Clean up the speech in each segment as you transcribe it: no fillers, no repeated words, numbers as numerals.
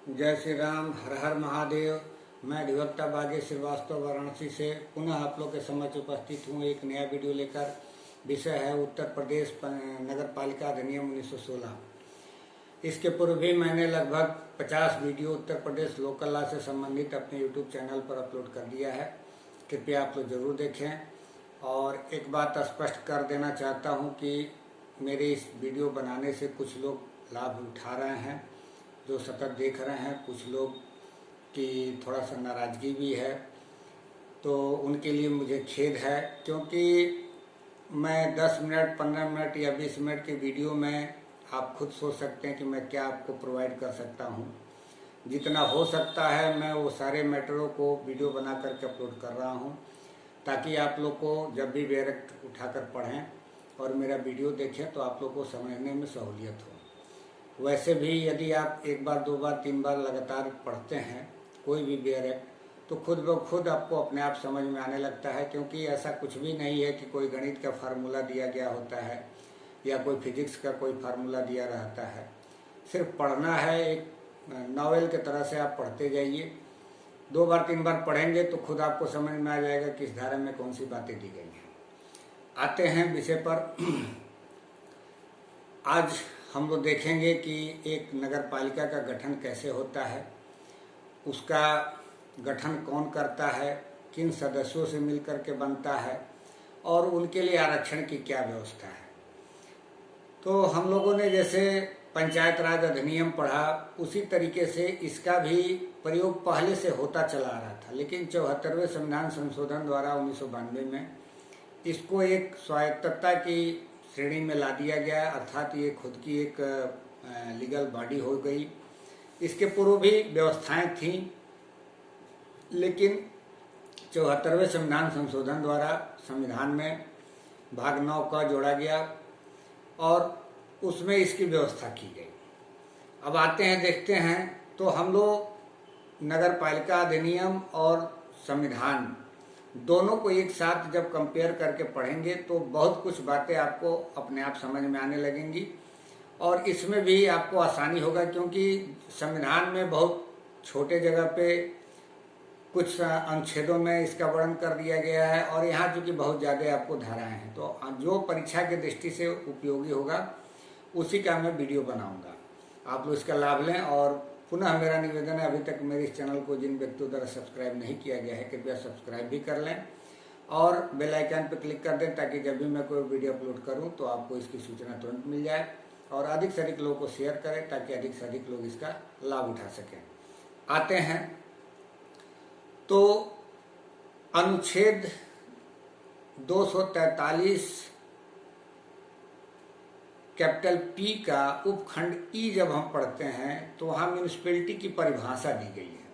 जय श्री राम, हर हर महादेव। मैं अधिवक्ता बागे श्रीवास्तव वाराणसी से पुनः आप लोग के समक्ष उपस्थित हूँ एक नया वीडियो लेकर। विषय है उत्तर प्रदेश नगर पालिका अधिनियम 1916। इसके पूर्व भी मैंने लगभग 50 video Uttar Pradesh local law से संबंधित अपने यूट्यूब चैनल पर अपलोड कर दिया है। कृपया आप लोग जरूर देखें। और एक बात स्पष्ट कर देना चाहता हूँ कि मेरे इस वीडियो बनाने से कुछ लोग लाभ उठा रहे हैं जो सतत देख रहे हैं, कुछ लोग की थोड़ा सा नाराज़गी भी है, तो उनके लिए मुझे खेद है। क्योंकि मैं 10 मिनट 15 मिनट या 20 मिनट के वीडियो में आप खुद सोच सकते हैं कि मैं क्या आपको प्रोवाइड कर सकता हूं। जितना हो सकता है मैं वो सारे मैटरों को वीडियो बना करके अपलोड कर रहा हूं, ताकि आप लोग को जब भी डायरेक्ट उठाकर पढ़ें और मेरा वीडियो देखें तो आप लोग को समझने में सहूलियत हो। वैसे भी यदि आप एक बार, दो बार, तीन बार लगातार पढ़ते हैं कोई भी डायरेक्ट, तो खुद ब खुद आपको अपने आप समझ में आने लगता है। क्योंकि ऐसा कुछ भी नहीं है कि कोई गणित का फार्मूला दिया गया होता है या कोई फिजिक्स का कोई फार्मूला दिया रहता है। सिर्फ पढ़ना है, एक नॉवेल की तरह से आप पढ़ते जाइए। 2 बार 3 बार पढ़ेंगे तो खुद आपको समझ में आ जाएगा किस धारा में कौन सी बातें दी गई हैं। आते हैं विषय पर। आज हम लोग देखेंगे कि एक नगर पालिका का गठन कैसे होता है, उसका गठन कौन करता है, किन सदस्यों से मिलकर के बनता है और उनके लिए आरक्षण की क्या व्यवस्था है। तो हम लोगों ने जैसे पंचायत राज अधिनियम पढ़ा, उसी तरीके से इसका भी प्रयोग पहले से होता चला आ रहा था। लेकिन 74वें संविधान संशोधन द्वारा 1992 में इसको एक स्वायत्तता की श्रेणी में ला दिया गया, अर्थात ये खुद की एक लीगल बॉडी हो गई। इसके पूर्व भी व्यवस्थाएं थीं, लेकिन 74वें संविधान संशोधन द्वारा संविधान में भाग 9 का जोड़ा गया और उसमें इसकी व्यवस्था की गई। अब आते हैं, देखते हैं। तो हम लोग नगर पालिका अधिनियम और संविधान दोनों को एक साथ जब कंपेयर करके पढ़ेंगे तो बहुत कुछ बातें आपको अपने आप समझ में आने लगेंगी और इसमें भी आपको आसानी होगा। क्योंकि संविधान में बहुत छोटे जगह पे कुछ अनुच्छेदों में इसका वर्णन कर दिया गया है और यहाँ चूंकि बहुत ज़्यादा आपको धाराएं हैं, तो जो परीक्षा की दृष्टि से उपयोगी होगा उसी का मैं वीडियो बनाऊंगा। आप लोग इसका लाभ लें। और पुनः मेरा निवेदन है, अभी तक मेरे इस चैनल को जिन व्यक्तियों द्वारा सब्सक्राइब नहीं किया गया है कृपया सब्सक्राइब भी कर लें और बेल आइकन पर क्लिक कर दें, ताकि जब भी मैं कोई वीडियो अपलोड करूं तो आपको इसकी सूचना तुरंत मिल जाए। और अधिक से अधिक लोगों को शेयर करें ताकि अधिक से अधिक लोग इसका लाभ उठा सकें। आते हैं तो अनुच्छेद 243 कैपिटल पी का उपखंड ई जब हम पढ़ते हैं तो वहाँ म्यूनिसिपैलिटी की परिभाषा दी गई है।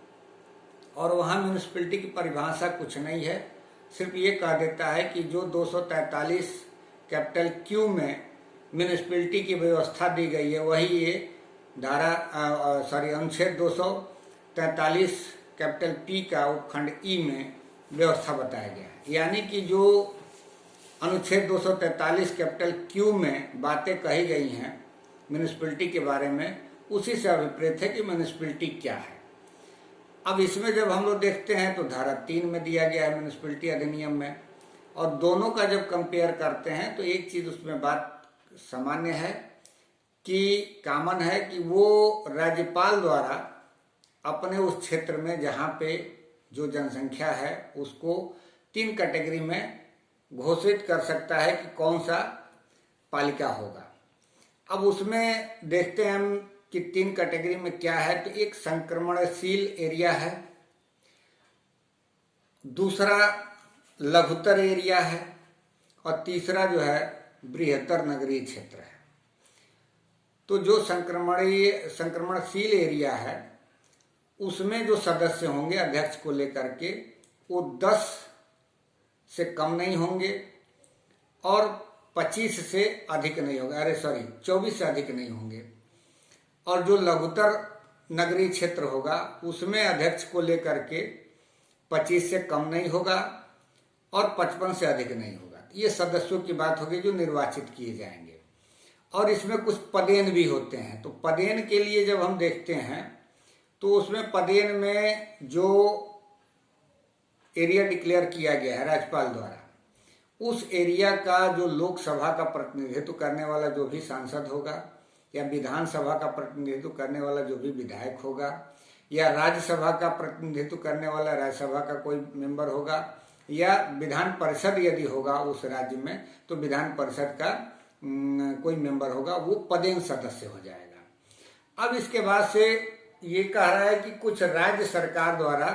और वहाँ म्यूनिसिपैलिटी की परिभाषा कुछ नहीं है, सिर्फ ये कह देता है कि जो 243 कैपिटल क्यू में म्यूनिसिपैलिटी की व्यवस्था दी गई है वही ये अनुच्छेद 243 कैपिटल पी का उपखंड ई में व्यवस्था बताया गया है। यानी कि जो अनुच्छेद 243 कैपिटल क्यू में बातें कही गई हैं म्यूनिसिपैलिटी के बारे में, उसी से अभिप्रेत है कि म्यूनिसिपैलिटी क्या है। अब इसमें जब हम लोग देखते हैं तो धारा 3 में दिया गया है म्यूनिसिपैलिटी अधिनियम में, और दोनों का जब कंपेयर करते हैं तो एक चीज उसमें बात सामान्य है कि कॉमन है कि वो राज्यपाल द्वारा अपने उस क्षेत्र में जहाँ पे जो जनसंख्या है उसको 3 कैटेगरी में घोषित कर सकता है कि कौन सा पालिका होगा। अब उसमें देखते हैं हम कि 3 कैटेगरी में क्या है। तो एक संक्रमणशील एरिया है, दूसरा लघुतर एरिया है और तीसरा जो है बृहत्तर नगरीय क्षेत्र है। तो जो संक्रमणशील एरिया है उसमें जो सदस्य होंगे अध्यक्ष को लेकर के वो 10 से कम नहीं होंगे और 25 से अधिक नहीं होंगे, 24 से अधिक नहीं होंगे। और जो लघुतर नगरीय क्षेत्र होगा उसमें अध्यक्ष को लेकर के 25 से कम नहीं होगा और 55 से अधिक नहीं होगा। ये सदस्यों की बात होगी जो निर्वाचित किए जाएंगे। और इसमें कुछ पदेन भी होते हैं। तो पदेन के लिए जब हम देखते हैं तो उसमें पदेन में जो एरिया डिक्लेयर किया गया है राज्यपाल द्वारा, उस एरिया का जो लोकसभा का प्रतिनिधित्व करने वाला जो भी सांसद होगा, या विधानसभा का प्रतिनिधित्व करने वाला जो भी विधायक होगा, या राज्यसभा का प्रतिनिधित्व करने वाला राज्यसभा का कोई मेंबर होगा, या विधान परिषद यदि होगा उस राज्य में तो विधान परिषद का कोई मेंबर होगा, वो पदेन सदस्य हो जाएगा। अब इसके बाद से ये कह रहा है कि कुछ राज्य सरकार द्वारा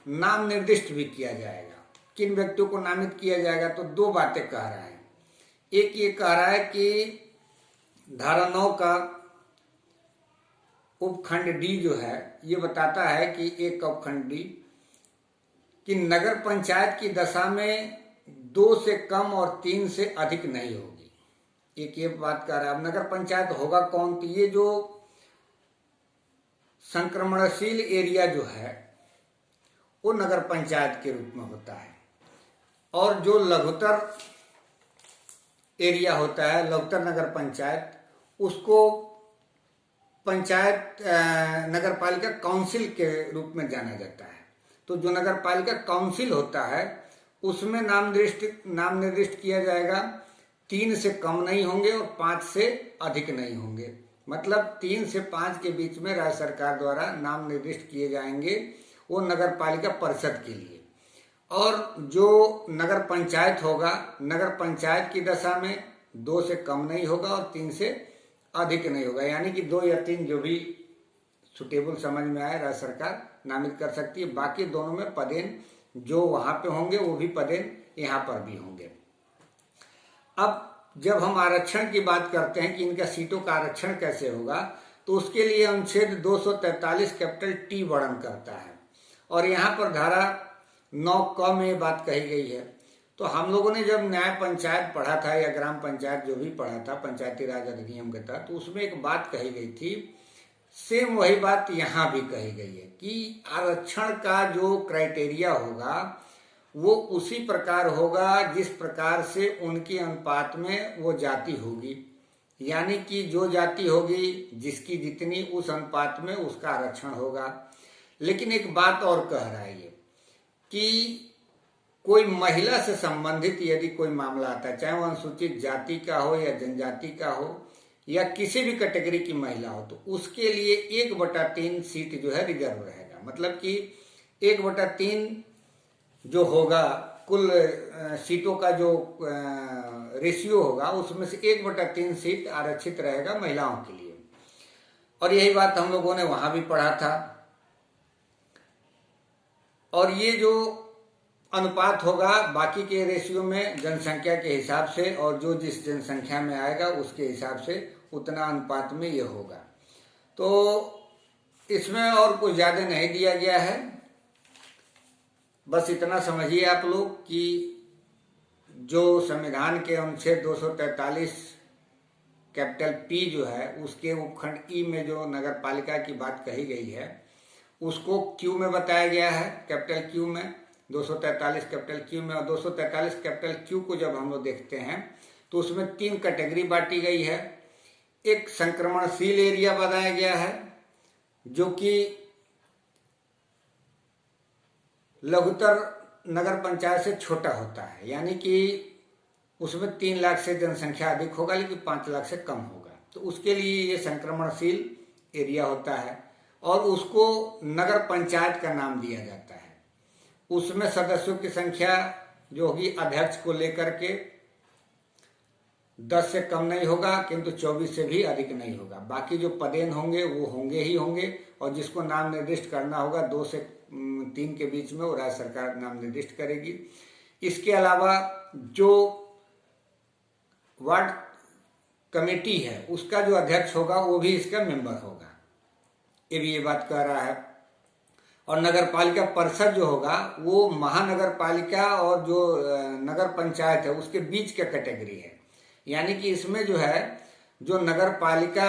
नाम निर्दिष्ट भी किया जाएगा। किन व्यक्तियों को नामित किया जाएगा, तो दो बातें कह रहा है। एक ये कह रहा है कि धारा 9 का उपखंड डी जो है ये बताता है कि एक उपखंड डी कि नगर पंचायत की दशा में 2 से कम और 3 से अधिक नहीं होगी। एक ये बात कर रहा है। अब नगर पंचायत होगा कौन, तो ये जो संक्रमणशील एरिया जो है वो नगर पंचायत के रूप में होता है, और जो लघुतर एरिया होता है, लघुतर नगर पंचायत, उसको पंचायत नगर पालिका काउंसिल के रूप में जाना जाता है। तो जो नगर पालिका काउंसिल होता है उसमें नाम निर्दिष्ट किया जाएगा, 3 से कम नहीं होंगे और 5 से अधिक नहीं होंगे। मतलब 3 से 5 के बीच में राज्य सरकार द्वारा नाम निर्दिष्ट किए जाएंगे वो नगर पालिका परिषद के लिए। और जो नगर पंचायत होगा, नगर पंचायत की दशा में 2 से कम नहीं होगा और 3 से अधिक नहीं होगा, यानी कि 2 या 3 जो भी सुटेबल समझ में आए राज्य सरकार नामित कर सकती है। बाकी दोनों में पदेन जो वहां पे होंगे वो भी पदेन यहाँ पर भी होंगे। अब जब हम आरक्षण की बात करते हैं कि इनका सीटों का आरक्षण कैसे होगा, तो उसके लिए अनुच्छेद 243 कैपिटल टी वर्णन करता है, और यहाँ पर धारा 9 क में बात कही गई है। तो हम लोगों ने जब न्याय पंचायत पढ़ा था या ग्राम पंचायत जो भी पढ़ा था पंचायती राज अधिनियम के तहत, तो उसमें एक बात कही गई थी, सेम वही बात यहाँ भी कही गई है कि आरक्षण का जो क्राइटेरिया होगा वो उसी प्रकार होगा जिस प्रकार से उनके अनुपात में वो जाति होगी। यानी कि जो जाति होगी जिसकी जितनी उस अनुपात में उसका आरक्षण होगा। लेकिन एक बात और कह रहा है ये कि कोई महिला से संबंधित यदि कोई मामला आता है, चाहे वो अनुसूचित जाति का हो या जनजाति का हो या किसी भी कैटेगरी की महिला हो, तो उसके लिए 1/3 सीट जो है रिजर्व रहेगा। मतलब कि 1/3 जो होगा कुल सीटों का जो रेशियो होगा उसमें से 1/3 सीट आरक्षित रहेगा महिलाओं के लिए। और यही बात हम लोगों ने वहां भी पढ़ा था। और ये जो अनुपात होगा बाकी के रेशियो में जनसंख्या के हिसाब से, और जो जिस जनसंख्या में आएगा उसके हिसाब से उतना अनुपात में ये होगा। तो इसमें और कुछ ज्यादा नहीं दिया गया है, बस इतना समझिए आप लोग कि जो संविधान के अनुच्छेद 243 कैपिटल पी जो है उसके उपखंड ई में जो नगर पालिका की बात कही गई है उसको क्यू में बताया गया है, कैपिटल क्यू में 243 कैपिटल क्यू में। और 243 कैपिटल क्यू को जब हम लोग देखते हैं तो उसमें 3 कैटेगरी बांटी गई है। एक संक्रमणशील एरिया बताया गया है जो कि लघुतर नगर पंचायत से छोटा होता है, यानी कि उसमें 3 लाख से जनसंख्या अधिक होगा लेकिन 5 लाख से कम होगा, तो उसके लिए ये संक्रमणशील एरिया होता है और उसको नगर पंचायत का नाम दिया जाता है। उसमें सदस्यों की संख्या जो होगी अध्यक्ष को लेकर के 10 से कम नहीं होगा किंतु 24 से भी अधिक नहीं होगा। बाकी जो पदेन होंगे वो होंगे ही होंगे, और जिसको नाम निर्दिष्ट करना होगा 2 से 3 के बीच में वो राज्य सरकार नाम निर्दिष्ट करेगी। इसके अलावा जो वार्ड कमेटी है उसका जो अध्यक्ष होगा वो भी इसका मेंबर होगा, ये भी ये बात कह रहा है। और नगर पालिका परिषद जो होगा वो महानगर पालिका और जो नगर पंचायत है उसके बीच का कैटेगरी है, यानी कि इसमें जो है जो नगर पालिका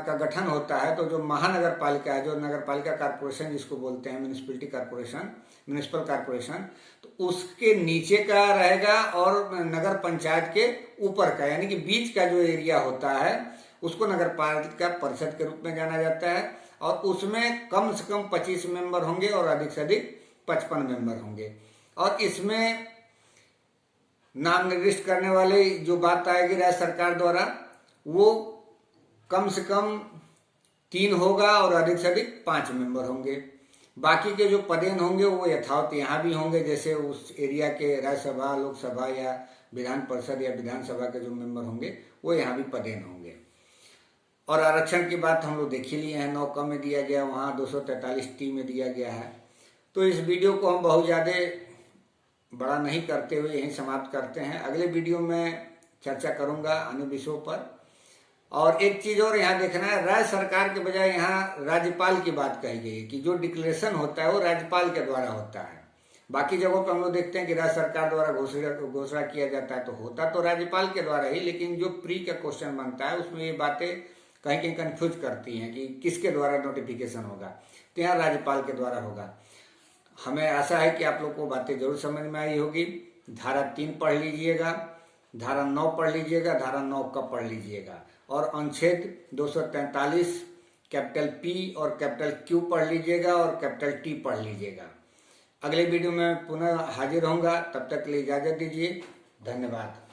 का गठन होता है, तो जो महानगर पालिका है, जो नगर पालिका कारपोरेशन जिसको बोलते हैं म्यूनिसिपलिटी कारपोरेशन, म्यूनिसिपल कारपोरेशन, तो उसके नीचे का रहेगा और नगर पंचायत के ऊपर का, यानी कि बीच का जो एरिया होता है उसको नगर पालिका परिषद के रूप में जाना जाता है। और उसमें कम से कम 25 मेंबर होंगे और अधिक से अधिक 55 मेंबर होंगे। और इसमें नाम निर्दिष्ट करने वाले जो बात आएगी राज्य सरकार द्वारा, वो कम से कम 3 होगा और अधिक से अधिक 5 मेंबर होंगे। बाकी के जो पदेन होंगे वो यथावत यहाँ भी होंगे, जैसे उस एरिया के राज्यसभा, लोकसभा या विधान परिषद या विधानसभा के जो मेंबर होंगे वो यहाँ भी पदेन होंगे। और आरक्षण की बात हम लोग देख ही लिए हैं, 9 में दिया गया, वहाँ 243 में दिया गया है। तो इस वीडियो को हम बहुत ज़्यादा बड़ा नहीं करते हुए यहीं समाप्त करते हैं। अगले वीडियो में चर्चा करूंगा अन्य विषयों पर। और एक चीज और यहाँ देखना है, राज्य सरकार के बजाय यहाँ राज्यपाल की बात कही गई है कि जो डिक्लेरेशन होता है वो राज्यपाल के द्वारा होता है। बाकी जगहों पर हम लोग देखते हैं कि राज्य सरकार द्वारा घोषणा किया जाता है, तो होता तो राज्यपाल के द्वारा ही, लेकिन जो प्री का क्वेश्चन बनता है उसमें ये बातें कहीं कहीं कंफ्यूज करती हैं कि किसके द्वारा नोटिफिकेशन होगा। तो यहाँ राज्यपाल के द्वारा होगा। हमें आशा है कि आप लोग को बातें जरूर समझ में आई होगी। धारा 3 पढ़ लीजिएगा, धारा 9 पढ़ लीजिएगा, धारा 9 का पढ़ लीजिएगा, और अनुच्छेद 243 कैपिटल P और कैपिटल Q पढ़ लीजिएगा और कैपिटल T पढ़ लीजिएगा। अगले वीडियो में पुनः हाजिर होऊंगा, तब तक के लिए इजाजत दीजिए। धन्यवाद।